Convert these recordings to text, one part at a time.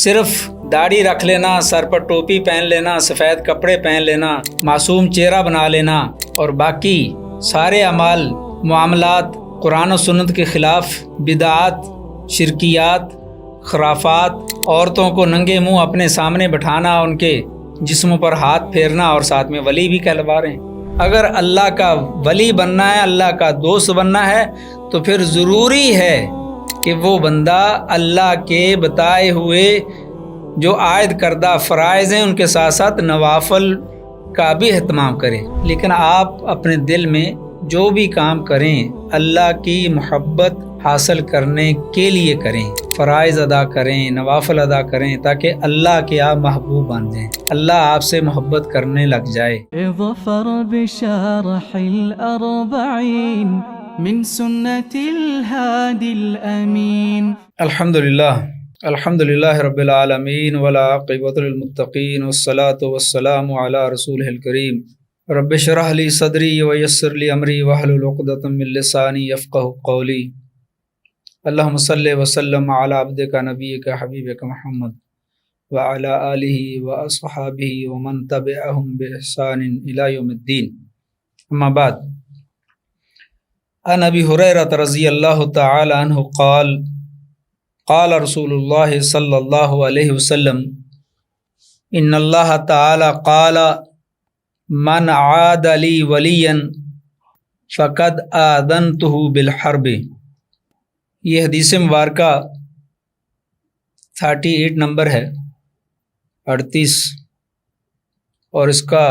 صرف داڑھی رکھ لینا، سر پر ٹوپی پہن لینا، سفید کپڑے پہن لینا، معصوم چہرہ بنا لینا اور باقی سارے اعمال معاملات قرآن و سنت کے خلاف، بدعات، شرکیات، خرافات، عورتوں کو ننگے منہ اپنے سامنے بٹھانا، ان کے جسموں پر ہاتھ پھیرنا اور ساتھ میں ولی بھی کہلوا رہے ہیں۔ اگر اللہ کا ولی بننا ہے، اللہ کا دوست بننا ہے تو پھر ضروری ہے کہ وہ بندہ اللہ کے بتائے ہوئے جو عائد کردہ فرائض ہیں ان کے ساتھ ساتھ نوافل کا بھی اہتمام کرے۔ لیکن آپ اپنے دل میں جو بھی کام کریں اللہ کی محبت حاصل کرنے کے لیے کریں، فرائض ادا کریں، نوافل ادا کریں، تاکہ اللہ کے آپ محبوب بن جائیں، اللہ آپ سے محبت کرنے لگ جائے۔ ظفر بشرح الأربعين من سنة الهادي الأمين۔ الحمد للہ رب العالمین والعاقبۃ للمتقین والصلاة والسلام علی رسولہ الکریم۔ رب اشرح لی صدری ویسر لی امری واحلل عقدۃ من لسانی یفقہوا قولی۔ اللہم صلی وسلم علی عبدک نبیک حبیبک محمد وعلی آلہ واصحابہ ومن تبعہم بإحسان الی یوم الدین۔ اما بعد، عن ابی ہریرہ رضی اللہ تعالی عنہ قال قال رسول اللہ صلی اللہ علیہ وسلم ان اللہ تعالی قال من عاد لی ولیا فقد آذنتہ بالحرب۔ یہ حدیث مبارکہ 38 نمبر ہے، 38، اور اس کا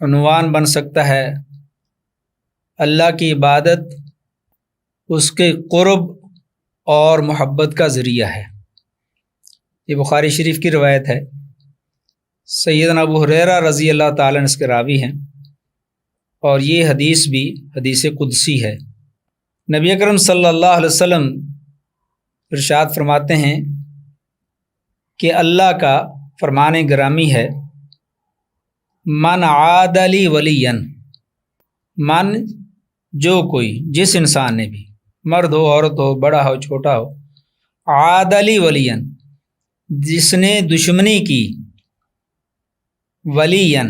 عنوان بن سکتا ہے اللہ کی عبادت اس کے قرب اور محبت کا ذریعہ ہے۔ یہ بخاری شریف کی روایت ہے۔ سیدنا ابو ہریرہ رضی اللہ تعالیٰ عنہ اس کے راوی ہیں، اور یہ حدیث بھی حدیث قدسی ہے۔ نبی اکرم صلی اللہ علیہ وسلم ارشاد فرماتے ہیں کہ اللہ کا فرمان گرامی ہے، من عاد لی ولیا، من جو کوئی، جس انسان نے بھی، مرد ہو، عورت ہو، بڑا ہو، چھوٹا ہو، عاد لی ولیا، جس نے دشمنی کی، ولیا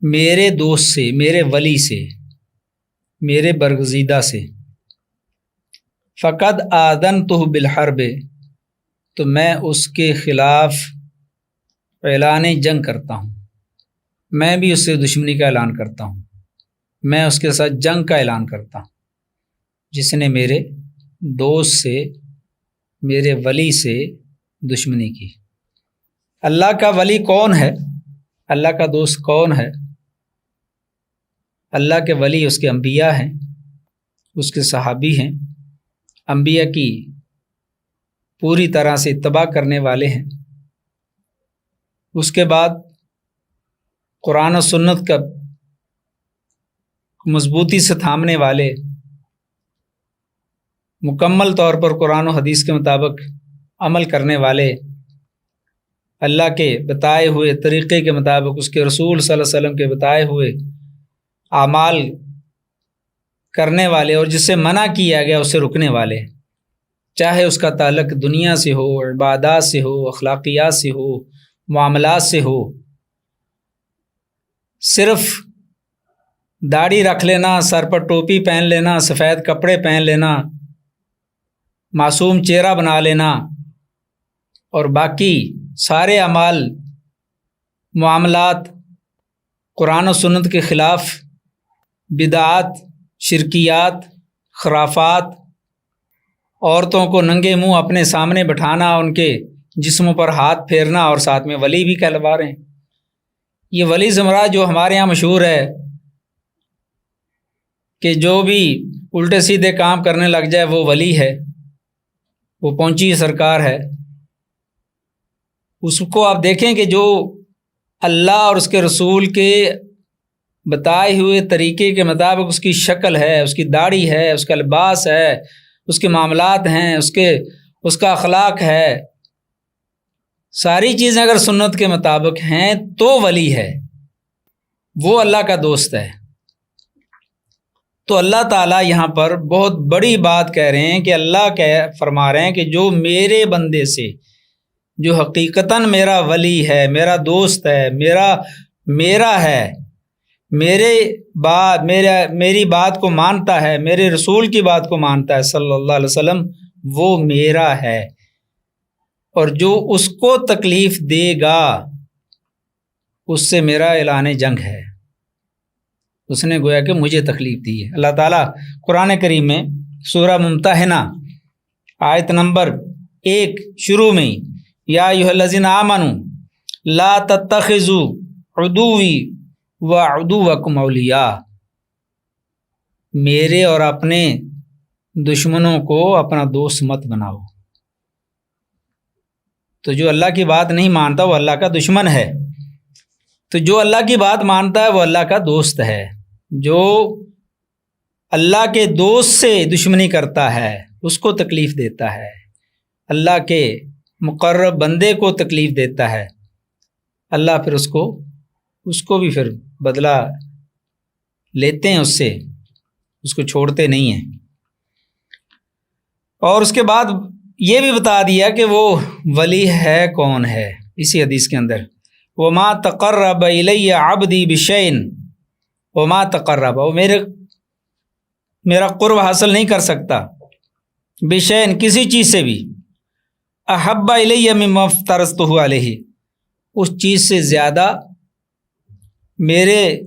میرے دوست سے، میرے ولی سے، میرے برگزیدہ سے، فقد آذنتہ بالحرب، تو میں اس کے خلاف اعلان جنگ کرتا ہوں، میں بھی اس سے دشمنی کا اعلان کرتا ہوں، میں اس کے ساتھ جنگ کا اعلان کرتا ہوں، جس نے میرے دوست سے، میرے ولی سے دشمنی کی۔ اللہ کا ولی کون ہے؟ اللہ کا دوست کون ہے؟ اللہ کے ولی اس کے انبیاء ہیں، اس کے صحابی ہیں، انبیاء کی پوری طرح سے اتباع کرنے والے ہیں، اس کے بعد قرآن و سنت کا مضبوطی سے تھامنے والے، مکمل طور پر قرآن و حدیث کے مطابق عمل کرنے والے، اللہ کے بتائے ہوئے طریقے کے مطابق، اس کے رسول صلی اللہ علیہ وسلم کے بتائے ہوئے اعمال کرنے والے، اور جس سے منع کیا گیا اسے رکنے والے، چاہے اس کا تعلق دنیا سے ہو، عبادات سے ہو، اخلاقیات سے ہو، معاملات سے ہو۔ صرف داڑھی رکھ لینا، سر پر ٹوپی پہن لینا، سفید کپڑے پہن لینا، معصوم چہرہ بنا لینا اور باقی سارے اعمال معاملات قرآن و سنت کے خلاف، بدعات، شرکیات، خرافات، عورتوں کو ننگے منہ اپنے سامنے بٹھانا، ان کے جسموں پر ہاتھ پھیرنا اور ساتھ میں ولی بھی کہلوا رہے ہیں۔ یہ ولی سے مراد جو ہمارے ہاں مشہور ہے کہ جو بھی الٹے سیدھے کام کرنے لگ جائے وہ ولی ہے، وہ پہنچی سرکار ہے۔ اس کو آپ دیکھیں کہ جو اللہ اور اس کے رسول کے بتائے ہوئے طریقے کے مطابق اس کی شکل ہے، اس کی داڑھی ہے، اس کا لباس ہے، اس کے معاملات ہیں، اس کا اخلاق ہے، ساری چیزیں اگر سنت کے مطابق ہیں تو ولی ہے، وہ اللہ کا دوست ہے۔ تو اللہ تعالیٰ یہاں پر بہت بڑی بات کہہ رہے ہیں کہ اللہ فرما رہے ہیں کہ جو میرے بندے سے، جو حقیقتاً میرا ولی ہے، میرا دوست ہے، میرا ہے، میری بات کو مانتا ہے، میرے رسول کی بات کو مانتا ہے صلی اللہ علیہ وسلم، وہ میرا ہے۔ اور جو اس کو تکلیف دے گا اس سے میرا اعلان جنگ ہے۔ اس نے گویا کہ مجھے تکلیف دی ہے۔ اللہ تعالیٰ قرآن کریم میں سورہ ممتحنہ آیت نمبر 1 شروع میں یا ایھا الذین آمنوا لا تتخذوا عدوی وعدوکم اولیاء، میرے اور اپنے دشمنوں کو اپنا دوست مت بناؤ۔ تو جو اللہ کی بات نہیں مانتا وہ اللہ کا دشمن ہے، تو جو اللہ کی بات مانتا ہے وہ اللہ کا دوست ہے۔ جو اللہ کے دوست سے دشمنی کرتا ہے اس کو تکلیف دیتا ہے، اللہ کے مقرب بندے کو تکلیف دیتا ہے، اللہ پھر اس کو بھی پھر بدلہ لیتے ہیں، اس کو چھوڑتے نہیں ہیں۔ اور اس کے بعد یہ بھی بتا دیا کہ وہ ولی ہے کون ہے اسی حدیث کے اندر، وَمَا تَقَرَّبَ إِلَيَّ عَبْدِي بِشَيْءٍ، وَمَا تَقَرَّبَ، وہ میرا قرب حاصل نہیں کر سکتا، بِشَيْءٍ کسی چیز سے بھی، أَحَبَّ إِلَيَّ مِمَّا افْتَرَضْتُهُ عَلَيْهِ، اس چیز سے زیادہ میرے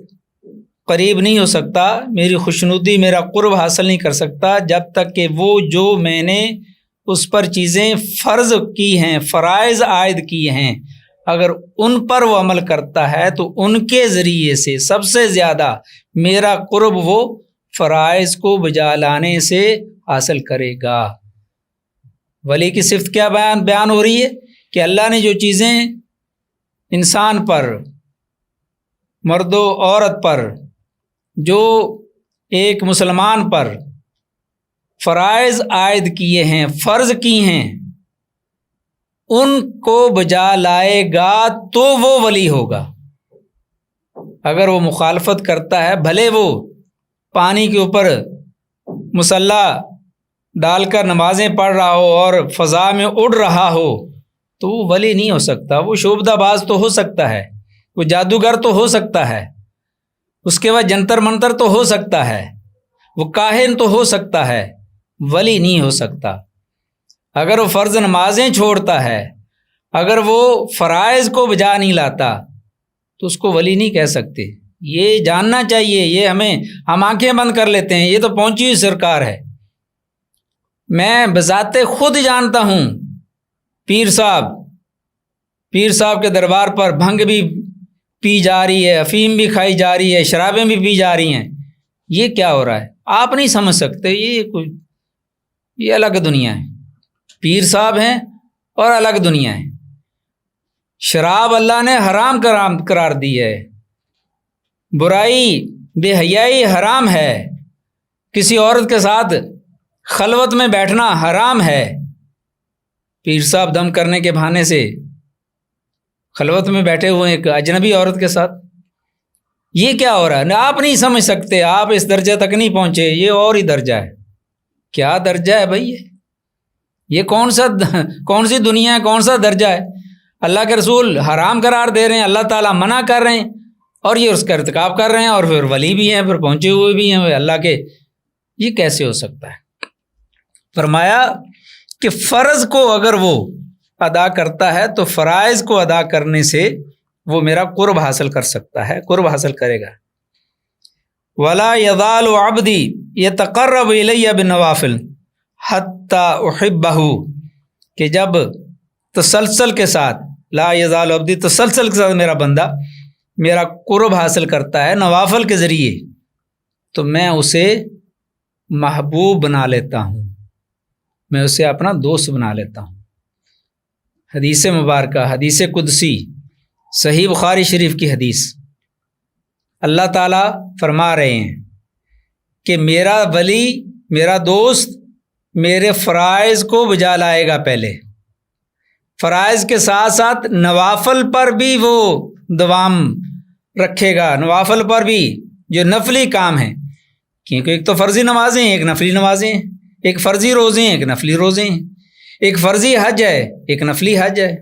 قریب نہیں ہو سکتا، میری خوشنودی، میرا قرب حاصل نہیں کر سکتا جب تک کہ وہ جو میں نے اس پر چیزیں فرض کی ہیں، فرائض عائد کی ہیں، اگر ان پر وہ عمل کرتا ہے تو ان کے ذریعے سے سب سے زیادہ میرا قرب وہ فرائض کو بجا لانے سے حاصل کرے گا۔ ولی کی صفت کیا بیان ہو رہی ہے کہ اللہ نے جو چیزیں انسان پر، مرد و عورت پر، جو ایک مسلمان پر فرائض عائد کیے ہیں، فرض کی ہیں، ان کو بجا لائے گا تو وہ ولی ہوگا۔ اگر وہ مخالفت کرتا ہے، بھلے وہ پانی کے اوپر مصلی ڈال کر نمازیں پڑھ رہا ہو اور فضا میں اڑ رہا ہو، تو وہ ولی نہیں ہو سکتا۔ وہ شعبدہ باز تو ہو سکتا ہے، وہ جادوگر تو ہو سکتا ہے، اس کے بعد جنتر منتر تو ہو سکتا ہے، وہ کاہن تو ہو سکتا ہے، ولی نہیں ہو سکتا۔ اگر وہ فرض نمازیں چھوڑتا ہے، اگر وہ فرائض کو بجا نہیں لاتا تو اس کو ولی نہیں کہہ سکتے۔ یہ جاننا چاہیے، یہ ہم آنکھیں بند کر لیتے ہیں، یہ تو پہنچی ہوئی سرکار ہے۔ میں بذات خود جانتا ہوں، پیر صاحب کے دربار پر بھنگ بھی پی جا رہی ہے، افیم بھی کھائی جا رہی ہے، شرابیں بھی پی جا رہی ہیں۔ یہ کیا ہو رہا ہے آپ نہیں سمجھ سکتے، یہ الگ دنیا ہے۔ پیر صاحب ہیں اور الگ دنیا ہے۔ شراب اللہ نے حرام قرار دی ہے، برائی، بے حیائی حرام ہے، کسی عورت کے ساتھ خلوت میں بیٹھنا حرام ہے۔ پیر صاحب دم کرنے کے بہانے سے خلوت میں بیٹھے ہوئے ایک اجنبی عورت کے ساتھ، یہ کیا ہو رہا ہے؟ آپ نہیں سمجھ سکتے، آپ اس درجے تک نہیں پہنچے، یہ اور ہی درجہ ہے۔ کیا درجہ ہے بھائی؟ یہ کون سی دنیا ہے، کون سا درجہ ہے؟ اللہ کے رسول حرام قرار دے رہے ہیں، اللہ تعالیٰ منع کر رہے ہیں، اور یہ اس کا ارتکاب کر رہے ہیں، اور پھر ولی بھی ہیں، پھر پہنچے ہوئے بھی ہیں اللہ کے۔ یہ کیسے ہو سکتا ہے؟ فرمایا کہ فرض کو اگر وہ ادا کرتا ہے تو فرائض کو ادا کرنے سے وہ میرا قرب حاصل کر سکتا ہے، قرب حاصل کرے گا۔ وَلَا يَزَالُ عَبْدِي يَتَقَرَّبُ إِلَيَّ بِالنَّوَافِلِ حَتَّى أُحِبَّهُ، کہ جب تسلسل کے ساتھ، لا یزال عبدی، تسلسل کے ساتھ میرا بندہ میرا قرب حاصل کرتا ہے نوافل کے ذریعے، تو میں اسے محبوب بنا لیتا ہوں، میں اسے اپنا دوست بنا لیتا ہوں۔ حدیث مبارکہ، حدیث قدسی، صحیح بخاری شریف کی حدیث، اللہ تعالیٰ فرما رہے ہیں کہ میرا ولی، میرا دوست میرے فرائض کو بجا لائے گا پہلے، فرائض کے ساتھ ساتھ نوافل پر بھی وہ دوام رکھے گا، نوافل پر بھی جو نفلی کام ہیں، کیونکہ ایک تو فرضی نمازیں ہیں، ایک نفلی نمازیں ہیں، ایک فرضی روزے ہیں، ایک نفلی روزے ہیں، ایک فرضی حج ہے، ایک نفلی حج ہے،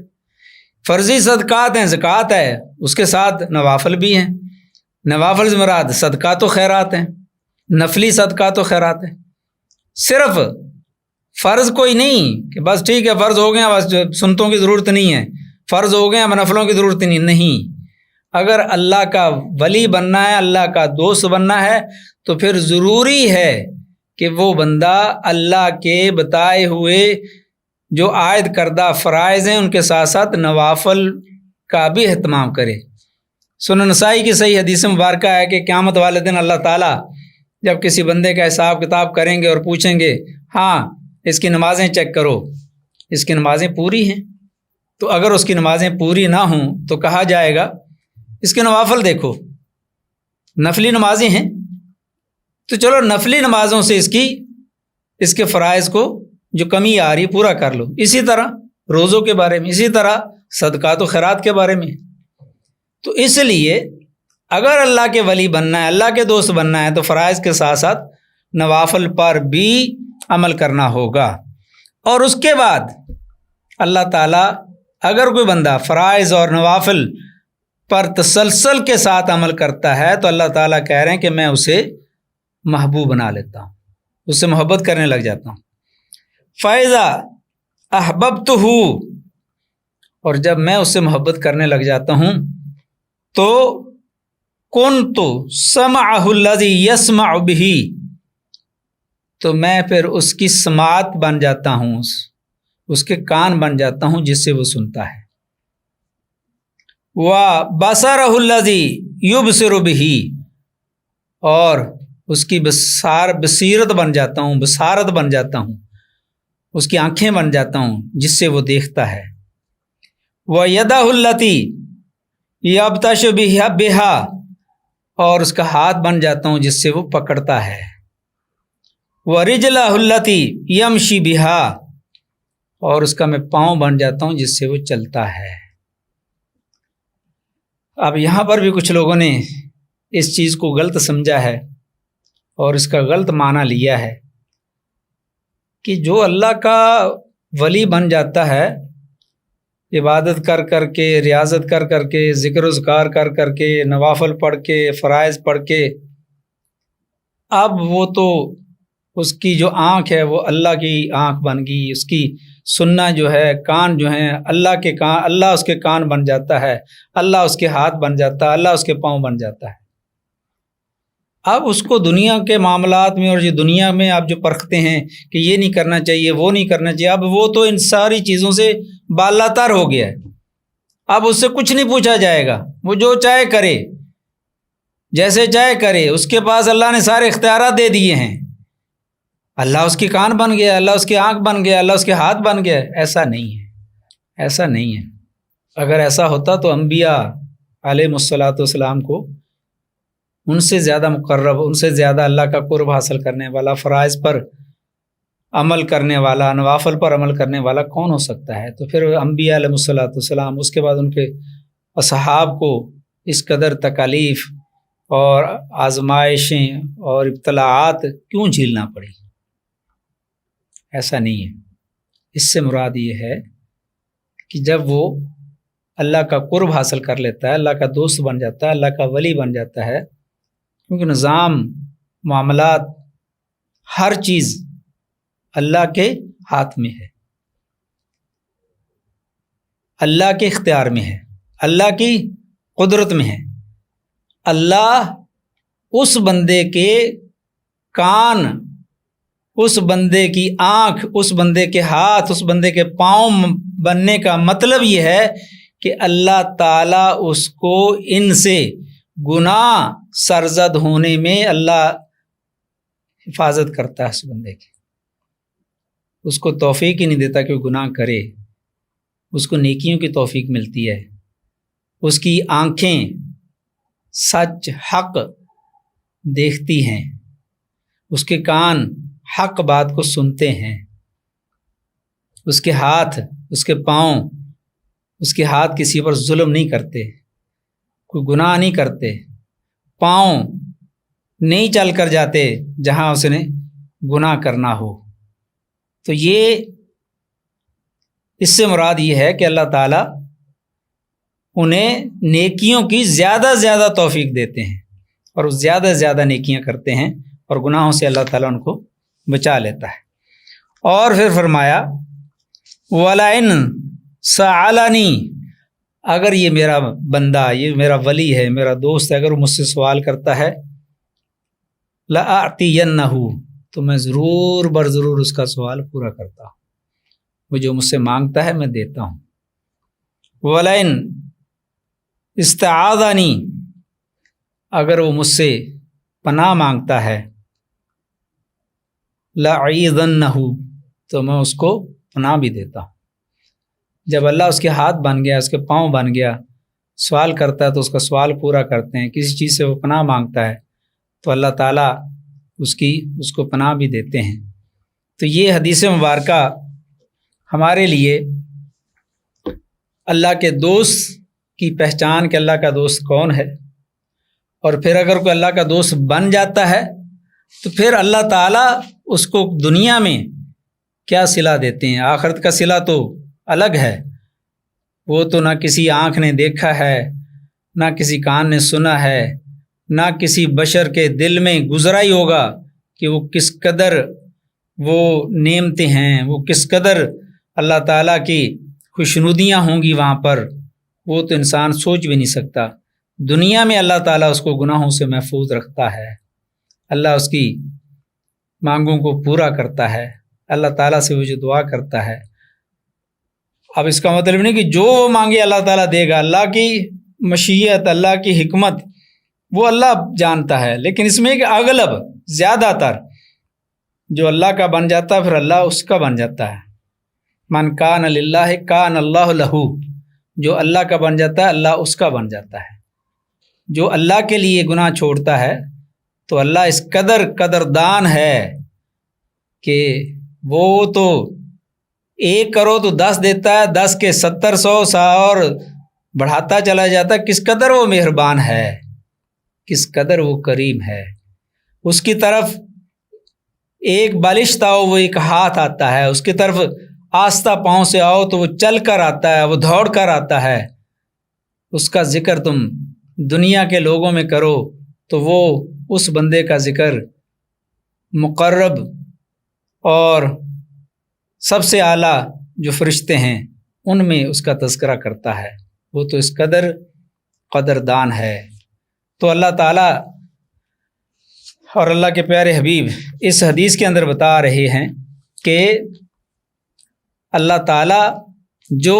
فرضی صدقات ہیں، زکوٰۃ ہے، اس کے ساتھ نوافل بھی ہیں۔ نوافل سے مراد صدقات و خیرات ہیں، نفلی صدقات و خیرات ہیں۔ صرف فرض کوئی نہیں کہ بس ٹھیک ہے فرض ہو گیا، بس سنتوں کی ضرورت نہیں ہے، فرض ہو گیا نفلوں کی ضرورت نہیں۔ اگر اللہ کا ولی بننا ہے، اللہ کا دوست بننا ہے، تو پھر ضروری ہے کہ وہ بندہ اللہ کے بتائے ہوئے جو عائد کردہ فرائض ہیں ان کے ساتھ ساتھ نوافل کا بھی اہتمام کرے۔ سنن نسائی کی صحیح حدیث مبارکہ ہے کہ قیامت والے دن اللہ تعالیٰ جب کسی بندے کا حساب کتاب کریں گے اور پوچھیں گے ہاں اس کی نمازیں چیک کرو، اس کی نمازیں پوری ہیں؟ تو اگر اس کی نمازیں پوری نہ ہوں تو کہا جائے گا اس کے نوافل دیکھو، نفلی نمازیں ہیں، تو چلو نفلی نمازوں سے اس کے فرائض کو جو کمی آ رہی پورا کر لو۔ اسی طرح روزوں کے بارے میں، اسی طرح صدقات و خیرات کے بارے میں۔ تو اس لیے اگر اللہ کے ولی بننا ہے، اللہ کے دوست بننا ہے، تو فرائض کے ساتھ ساتھ نوافل پر بھی عمل کرنا ہوگا۔ اور اس کے بعد اللہ تعالیٰ اگر کوئی بندہ فرائض اور نوافل پر تسلسل کے ساتھ عمل کرتا ہے تو اللہ تعالیٰ کہہ رہے ہیں کہ میں اسے محبوب بنا لیتا ہوں، اس سے محبت کرنے لگ جاتا ہوں۔ فَإِذَا أَحْبَبْتُهُ، اور جب میں اس سے محبت کرنے لگ جاتا ہوں تو كُنْتُ سَمْعَهُ الَّذِي يَسْمَعُ بِهِ، تو میں پھر اس کی سماعت بن جاتا ہوں، اس کے کان بن جاتا ہوں جس سے وہ سنتا ہے۔ وَبَصَرَهُ الَّذِي يُبْصِرُ بِهِ، اور اس کی بصیرت بن جاتا ہوں، بصارت بن جاتا ہوں، اس کی آنکھیں بن جاتا ہوں جس سے وہ دیکھتا ہے۔ وَيَدَهُ الَّتِي يَبْطَشُ بِهَا، اور اس کا ہاتھ بن جاتا ہوں جس سے وہ پکڑتا ہے۔ وَرِجْلَهُ الَّتِي يَمْشِي بِهَا، اور اس کا میں پاؤں بن جاتا ہوں جس سے وہ چلتا ہے۔ اب یہاں پر بھی کچھ لوگوں نے اس چیز کو غلط سمجھا ہے اور اس کا غلط معنی لیا ہے کہ جو اللہ کا ولی بن جاتا ہے عبادت کر کر کے، ریاضت کر کر کے، ذکر و اذکار کر کر کے، نوافل پڑھ کے، فرائض پڑھ کے، اب وہ تو اس کی جو آنکھ ہے وہ اللہ کی آنکھ بن گئی، اس کی سننا جو ہے، کان جو ہیں اللہ کے کان، اللہ اس کے کان بن جاتا ہے، اللہ اس کے ہاتھ بن جاتا ہے، اللہ اس کے پاؤں بن جاتا ہے۔ اب اس کو دنیا کے معاملات میں اور جو دنیا میں آپ جو پرکھتے ہیں کہ یہ نہیں کرنا چاہیے، وہ نہیں کرنا چاہیے، اب وہ تو ان ساری چیزوں سے بالاتر ہو گیا ہے۔ اب اس سے کچھ نہیں پوچھا جائے گا، وہ جو چاہے کرے، جیسے چاہے کرے، اس کے پاس اللہ نے سارے اختیارات دے دیے ہیں۔ اللہ اس کی کان بن گیا، اللہ اس کی آنکھ بن گیا، اللہ اس کے ہاتھ بن گیا۔ ایسا نہیں ہے، ایسا نہیں ہے۔ اگر ایسا ہوتا تو انبیاء علیہ الصلاۃ والسلام کو ان سے زیادہ مقرب، ان سے زیادہ اللہ کا قرب حاصل کرنے والا، فرائض پر عمل کرنے والا، نوافل پر عمل کرنے والا کون ہو سکتا ہے؟ تو پھر انبیاء علیہ الصلاۃ والسلام، اس کے بعد ان کے اصحاب کو اس قدر تکالیف اور آزمائشیں اور ابتلاعات کیوں جھیلنا پڑی؟ ایسا نہیں ہے۔ اس سے مراد یہ ہے کہ جب وہ اللہ کا قرب حاصل کر لیتا ہے، اللہ کا دوست بن جاتا ہے، اللہ کا ولی بن جاتا ہے، کیونکہ نظام، معاملات، ہر چیز اللہ کے ہاتھ میں ہے، اللہ کے اختیار میں ہے، اللہ کی قدرت میں ہے۔ اللہ اس بندے کے کان، اس بندے کی آنکھ، اس بندے کے ہاتھ، اس بندے کے پاؤں بننے کا مطلب یہ ہے کہ اللہ تعالیٰ اس کو ان سے گناہ سرزد ہونے میں اللہ حفاظت کرتا ہے اس بندے کی، اس کو توفیق ہی نہیں دیتا کہ وہ گناہ کرے، اس کو نیکیوں کی توفیق ملتی ہے، اس کی آنکھیں سچ حق دیکھتی ہیں، اس کے کان حق بات کو سنتے ہیں، اس کے ہاتھ، اس کے پاؤں، اس کے ہاتھ کسی پر ظلم نہیں کرتے، کوئی گناہ نہیں کرتے، پاؤں نہیں چل کر جاتے جہاں اس نے گناہ کرنا ہو۔ تو یہ اس سے مراد یہ ہے کہ اللہ تعالیٰ انہیں نیکیوں کی زیادہ زیادہ توفیق دیتے ہیں اور وہ زیادہ سے زیادہ نیکیاں کرتے ہیں اور گناہوں سے اللہ تعالیٰ ان کو بچا لیتا ہے۔ اور پھر فرمایا وَلَئِن سَأَلَنِی، اگر یہ میرا بندہ، یہ میرا ولی ہے، میرا دوست ہے، اگر وہ مجھ سے سوال کرتا ہے لَأَعْطِيَنَّهُ، تو میں ضرور بر ضرور اس کا سوال پورا کرتا ہوں، وہ جو مجھ سے مانگتا ہے میں دیتا ہوں۔ وَلَئِن اسْتَعَاذَنِی، اگر وہ مجھ سے پناہ مانگتا ہے لَأُعِیذَنَّهُ، تو میں اس کو پناہ بھی دیتا ہوں۔ جب اللہ اس کے ہاتھ بن گیا، اس کے پاؤں بن گیا، سوال کرتا ہے تو اس کا سوال پورا کرتے ہیں۔ کسی چیز سے وہ پناہ مانگتا ہے تو اللہ تعالیٰ اس کو پناہ بھی دیتے ہیں۔ تو یہ حدیث مبارکہ ہمارے لیے اللہ کے دوست کی پہچان کہ اللہ کا دوست کون ہے، اور پھر اگر کوئی اللہ کا دوست بن جاتا ہے تو پھر اللہ تعالیٰ اس کو دنیا میں کیا صلہ دیتے ہیں۔ آخرت کا صلہ تو الگ ہے، وہ تو نہ کسی آنکھ نے دیکھا ہے، نہ کسی کان نے سنا ہے، نہ کسی بشر کے دل میں گزرا ہی ہوگا کہ وہ کس قدر وہ نعمتیں ہیں، وہ کس قدر اللہ تعالیٰ کی خوشنودیاں ہوں گی وہاں پر، وہ تو انسان سوچ بھی نہیں سکتا۔ دنیا میں اللہ تعالیٰ اس کو گناہوں سے محفوظ رکھتا ہے، اللہ اس کی مانگوں کو پورا کرتا ہے، اللہ تعالیٰ سے وہ جو دعا کرتا ہے۔ اب اس کا مطلب نہیں کہ جو وہ مانگے اللہ تعالیٰ دے گا، اللہ کی مشیت، اللہ کی حکمت وہ اللہ جانتا ہے، لیکن اس میں کہ اغلب زیادہ تر جو اللہ کا بن جاتا ہے پھر اللہ اس کا بن جاتا ہے۔ من کان للہ کان اللہ لہ، جو اللہ کا بن جاتا ہے اللہ اس کا بن جاتا ہے۔ جو اللہ کے لیے گناہ چھوڑتا ہے تو اللہ اس قدردان ہے کہ وہ تو 1 کرو تو 10 دیتا ہے، 10 کے 70 100 اور بڑھاتا چلا جاتا ہے۔ کس قدر وہ مہربان ہے، کس قدر وہ کریم ہے۔ اس کی طرف ایک بالشت آؤ وہ ایک ہاتھ آتا ہے، اس کی طرف آستہ پاؤں سے آؤ تو وہ چل کر آتا ہے، وہ دوڑ کر آتا ہے۔ اس کا ذکر تم دنیا کے لوگوں میں کرو تو وہ اس بندے کا ذکر مقرب اور سب سے اعلیٰ جو فرشتے ہیں ان میں اس کا تذکرہ کرتا ہے، وہ تو اس قدر قدردان ہے۔ تو اللہ تعالیٰ اور اللہ کے پیارے حبیب اس حدیث کے اندر بتا رہے ہیں کہ اللہ تعالیٰ جو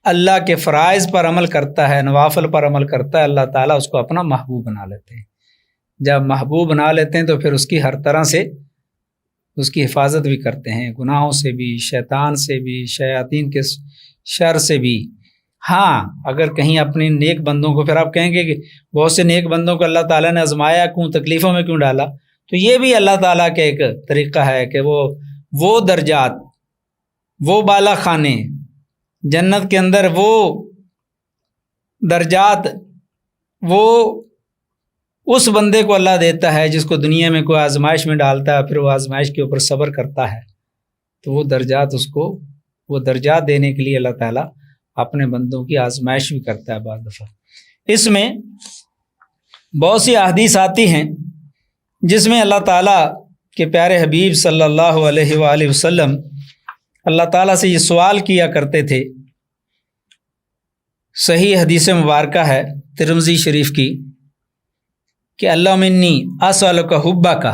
اللہ کے فرائض پر عمل کرتا ہے، نوافل پر عمل کرتا ہے، اللہ تعالیٰ اس کو اپنا محبوب بنا لیتے ہیں۔ جب محبوب بنا لیتے ہیں تو پھر اس کی ہر طرح سے اس کی حفاظت بھی کرتے ہیں، گناہوں سے بھی، شیطان سے بھی، شیاطین کے شر سے بھی۔ ہاں اگر کہیں اپنے نیک بندوں کو، پھر آپ کہیں گے کہ بہت سے نیک بندوں کو اللہ تعالیٰ نے آزمایا کیوں، تکلیفوں میں کیوں ڈالا، تو یہ بھی اللہ تعالیٰ کا ایک طریقہ ہے کہ وہ درجات، وہ بالا خانے جنت کے اندر، وہ درجات وہ اس بندے کو اللہ دیتا ہے جس کو دنیا میں کوئی آزمائش میں ڈالتا ہے، پھر وہ آزمائش کے اوپر صبر کرتا ہے، تو وہ درجات وہ درجات دینے کے لیے اللہ تعالیٰ اپنے بندوں کی آزمائش بھی کرتا ہے بعض دفعہ۔ اس میں بہت سی احادیث آتی ہیں جس میں اللہ تعالیٰ کے پیارے حبیب صلی اللہ علیہ وآلہ وسلم اللہ تعالیٰ سے یہ سوال کیا کرتے تھے۔ صحیح حدیث مبارکہ ہے ترمذی شریف کی کہ اللہم انی اسألک حبک،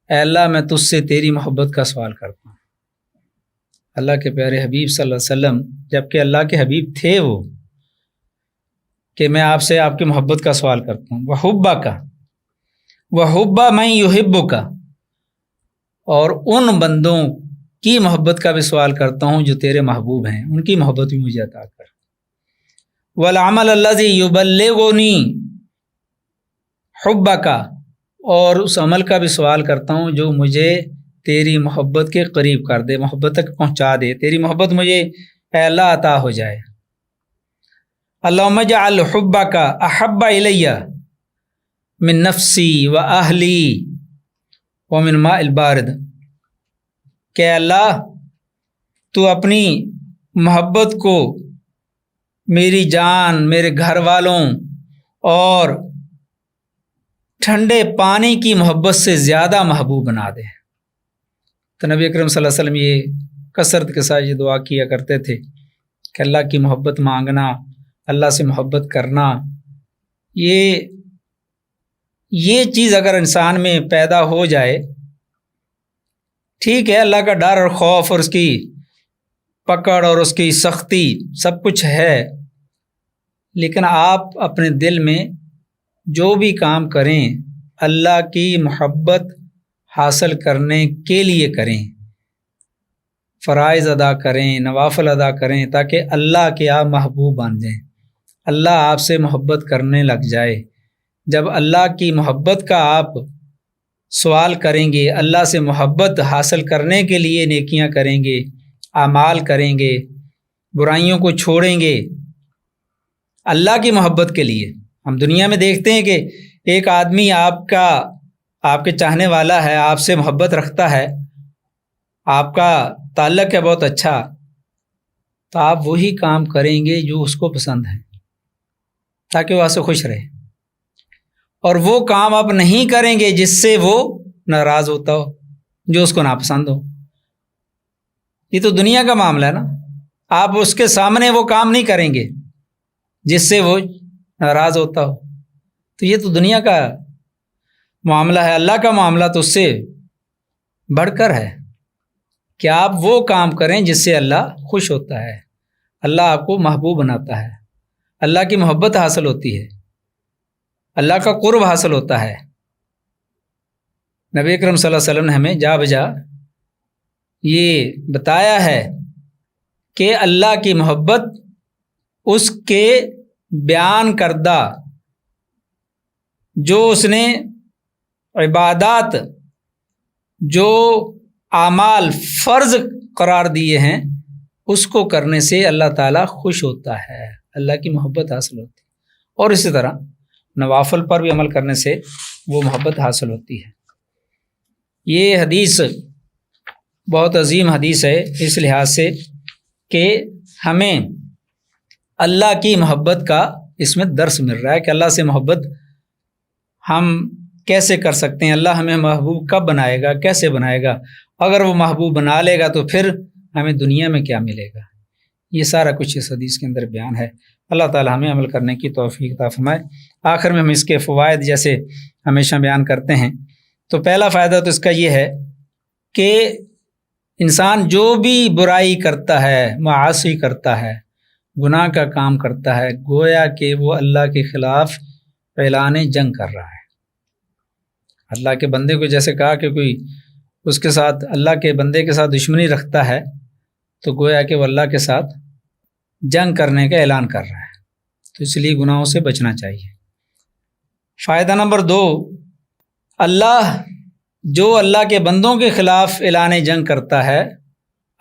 اے اللہ میں تجھ سے تیری محبت کا سوال کرتا ہوں۔ اللہ کے پیارے حبیب صلی اللہ علیہ وسلم جبکہ اللہ کے حبیب تھے وہ، کہ میں آپ سے آپ کی محبت کا سوال کرتا ہوں۔ وحبک وحب من یحبک، اور ان بندوں کی محبت کا بھی سوال کرتا ہوں جو تیرے محبوب ہیں، ان کی محبت بھی مجھے عطا کر۔ والعمل الذی یبلغنی حبک، اور اس عمل کا بھی سوال کرتا ہوں جو مجھے تیری محبت کے قریب کر دے، محبت تک پہنچا دے، تیری محبت مجھے اے اللہ عطا ہو جائے۔ اللہم اجعل حبک احب الی من نفسی و اہلی ومن ماء البارد، کہ اللہ تو اپنی محبت کو میری جان میرے گھر والوں اور ٹھنڈے پانی کی محبت سے زیادہ محبوب بنا دے۔ تو نبی اکرم صلی اللہ علیہ وسلم یہ کثرت کے ساتھ یہ دعا کیا کرتے تھے کہ اللہ کی محبت مانگنا، اللہ سے محبت کرنا، یہ چیز اگر انسان میں پیدا ہو جائے، ٹھیک ہے اللہ کا ڈر اور خوف اور اس کی پکڑ اور اس کی سختی سب کچھ ہے، لیکن آپ اپنے دل میں جو بھی کام کریں اللہ کی محبت حاصل کرنے کے لیے کریں، فرائض ادا کریں، نوافل ادا کریں، تاکہ اللہ کے آپ محبوب بن جائیں، اللہ آپ سے محبت کرنے لگ جائے۔ جب اللہ کی محبت کا آپ سوال کریں گے، اللہ سے محبت حاصل کرنے کے لیے نیکیاں کریں گے، اعمال کریں گے، برائیوں کو چھوڑیں گے اللہ کی محبت کے لیے۔ ہم دنیا میں دیکھتے ہیں کہ ایک آدمی آپ کے چاہنے والا ہے، آپ سے محبت رکھتا ہے، آپ کا تعلق ہے بہت اچھا، تو آپ وہی کام کریں گے جو اس کو پسند ہے تاکہ وہ آپ سے خوش رہے، اور وہ کام آپ نہیں کریں گے جس سے وہ ناراض ہوتا ہو، جو اس کو ناپسند ہو۔ یہ تو دنیا کا معاملہ ہے نا، آپ اس کے سامنے وہ کام نہیں کریں گے جس سے وہ ناراض ہوتا ہو، تو یہ تو دنیا کا معاملہ ہے۔ اللہ کا معاملہ تو اس سے بڑھ کر ہے کہ آپ وہ کام کریں جس سے اللہ خوش ہوتا ہے، اللہ آپ کو محبوب بناتا ہے، اللہ کی محبت حاصل ہوتی ہے، اللہ کا قرب حاصل ہوتا ہے۔ نبی اکرم صلی اللہ علیہ وسلم نے ہمیں جا بجا یہ بتایا ہے کہ اللہ کی محبت اس کے بیان کردہ جو اس نے عبادات، جو اعمال فرض قرار دیے ہیں، اس کو کرنے سے اللہ تعالیٰ خوش ہوتا ہے، اللہ کی محبت حاصل ہوتی ہے، اور اسی طرح نوافل پر بھی عمل کرنے سے وہ محبت حاصل ہوتی ہے۔ یہ حدیث بہت عظیم حدیث ہے اس لحاظ سے کہ ہمیں اللہ کی محبت کا اس میں درس مل رہا ہے کہ اللہ سے محبت ہم کیسے کر سکتے ہیں، اللہ ہمیں محبوب کب بنائے گا، کیسے بنائے گا، اگر وہ محبوب بنا لے گا تو پھر ہمیں دنیا میں کیا ملے گا، یہ سارا کچھ اس حدیث کے اندر بیان ہے۔ اللہ تعالی ہمیں عمل کرنے کی توفیق عطا فرمائے۔ آخر میں ہم اس کے فوائد جیسے ہمیشہ بیان کرتے ہیں، تو پہلا فائدہ تو اس کا یہ ہے کہ انسان جو بھی برائی کرتا ہے، معاصی کرتا ہے، گناہ کا کام کرتا ہے، گویا کہ وہ اللہ کے خلاف اعلان جنگ کر رہا ہے۔ اللہ کے بندے کو جیسے کہا کہ کوئی اس کے ساتھ، اللہ کے بندے کے ساتھ دشمنی رکھتا ہے، تو گویا کہ وہ اللہ کے ساتھ جنگ کرنے کا اعلان کر رہا ہے، تو اس لیے گناہوں سے بچنا چاہیے۔ فائدہ نمبر 2، جو اللہ کے بندوں کے خلاف اعلان جنگ کرتا ہے،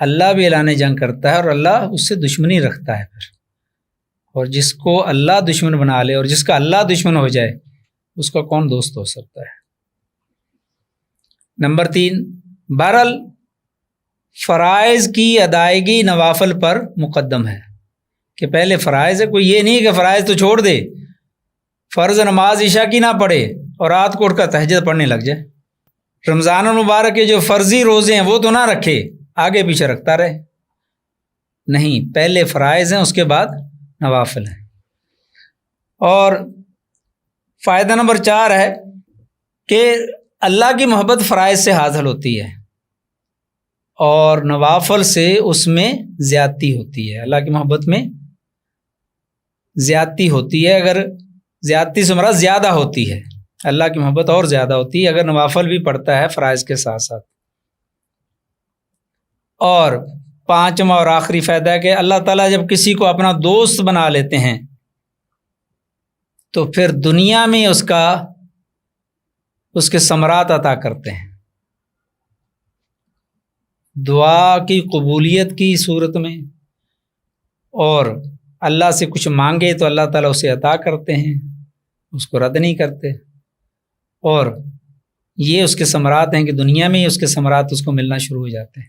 اللہ بھی اعلان جنگ کرتا ہے، اور اللہ اس سے دشمنی رکھتا ہے پھر، اور جس کو اللہ دشمن بنا لے اور جس کا اللہ دشمن ہو جائے، اس کا کون دوست ہو سکتا ہے۔ نمبر 3، بہرحال فرائض کی ادائیگی نوافل پر مقدم ہے، کہ پہلے فرائض ہے، کوئی یہ نہیں کہ فرائض تو چھوڑ دے، فرض نماز عشاء کی نہ پڑھے اور رات کو اٹھ کر تہجد پڑھنے لگ جائے، رمضان المبارک کے جو فرضی روزے ہیں وہ تو نہ رکھے، آگے پیچھے رکھتا رہے، نہیں، پہلے فرائض ہیں، اس کے بعد نوافل ہیں۔ اور فائدہ نمبر 4 ہے کہ اللہ کی محبت فرائض سے حاصل ہوتی ہے، اور نوافل سے اس میں زیادتی ہوتی ہے۔ اللہ کی محبت میں زیادتی ہوتی ہے، اگر زیادتی سے مراد زیادہ ہوتی ہے، اللہ کی محبت اور زیادہ ہوتی ہے اگر نوافل بھی پڑھتا ہے فرائض کے ساتھ ساتھ۔ اور 5واں اور آخری فائدہ ہے کہ اللہ تعالیٰ جب کسی کو اپنا دوست بنا لیتے ہیں تو پھر دنیا میں اس کے ثمرات عطا کرتے ہیں، دعا کی قبولیت کی صورت میں، اور اللہ سے کچھ مانگے تو اللہ تعالیٰ اسے عطا کرتے ہیں، اس کو رد نہیں کرتے، اور یہ اس کے ثمرات ہیں کہ دنیا میں ہی اس کے ثمرات اس کو ملنا شروع ہو جاتے ہیں۔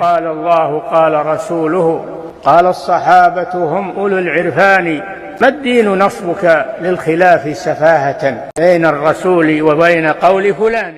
قال الله قال رسوله قال الصحابة هم أولو العرفان ما الدين نصبك للخلاف سفاهة بين الرسول وبين قول فلان.